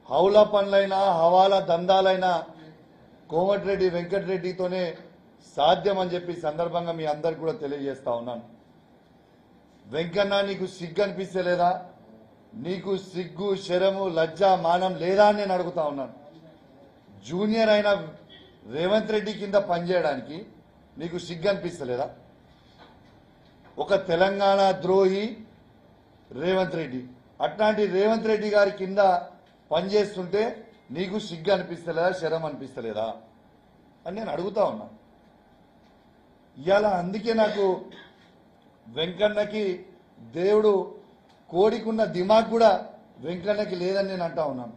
హౌలా పనులైనా హవాలా దందాలైనా కోమటిరెడ్డి వెంకటరెడ్డితోనే సాధ్యం అని చెప్పి సందర్భంగా మీ అందరికి కూడా తెలియజేస్తా ఉన్నాను. వెంకన్న నీకు సిగ్గు అనిపిస్తలేదా? నీకు సిగ్గు శరము లజ్జ మానం లేదా అని నేను అడుగుతా ఉన్నాను. జూనియర్ అయిన రేవంత్ రెడ్డి కింద పనిచేయడానికి నీకు సిగ్గు అనిపిస్తలేదా? ఒక తెలంగాణ ద్రోహి రేవంత్ రెడ్డి, అట్లాంటి రేవంత్ రెడ్డి గారి కింద పనిచేస్తుంటే నీకు సిగ్గు అనిపిస్తలేదా, శరం అనిపిస్తలేదా అని నేను అడుగుతా ఉన్నా. ఇవాళ అందుకే నాకు వెంకన్నకి దేవుడు కోడికున్న దిమాగ్ కూడా వెంకన్నకి లేదని నేను అంటా ఉన్నాను.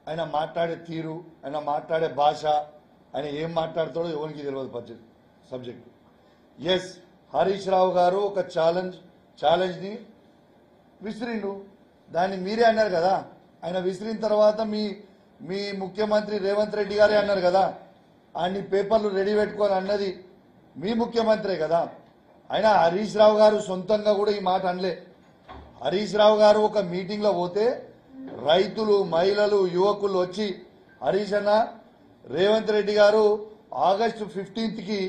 ఆయన మాట్లాడే తీరు, ఆయన మాట్లాడే భాష, ఆయన ఏం మాట్లాడతాడో ఎవరికి తెలియదు సబ్జెక్టు. ఎస్, హరీష్ రావు గారు ఒక ఛాలెంజ్ని విసిరిండు. దాన్ని మీరే అన్నారు కదా. ఆయన విసిరిన తర్వాత మీ ముఖ్యమంత్రి రేవంత్ రెడ్డి గారే అన్నారు కదా, అన్ని పేపర్లు రెడీ పెట్టుకొని అన్నది మీ ముఖ్యమంత్రే కదా. అయినా హరీష్ రావు గారు సొంతంగా కూడా ఈ మాట అనలే. హరీష్ రావు గారు ఒక మీటింగ్లో పోతే రైతులు, మహిళలు, యువకులు వచ్చి హరీష్ అన్న, రేవంత్ రెడ్డి గారు ఆగస్టు 15కి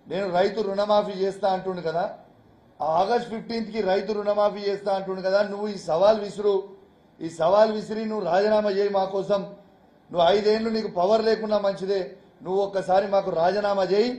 నేను రైతు రుణమాఫీ చేస్తా అంటుండు కదా, ఆ ఆగస్టు 15కి రైతు రుణమాఫీ చేస్తా అంటుండు కదా, నువ్వు ఈ సవాల్ విసిరి నువ్వు రాజీనామా చేయి మా కోసం. నువ్వు 5 ఏళ్ళు నీకు పవర్ లేకున్నా మంచిదే, నువ్వు ఒక్కసారి మాకు రాజీనామా చేయి.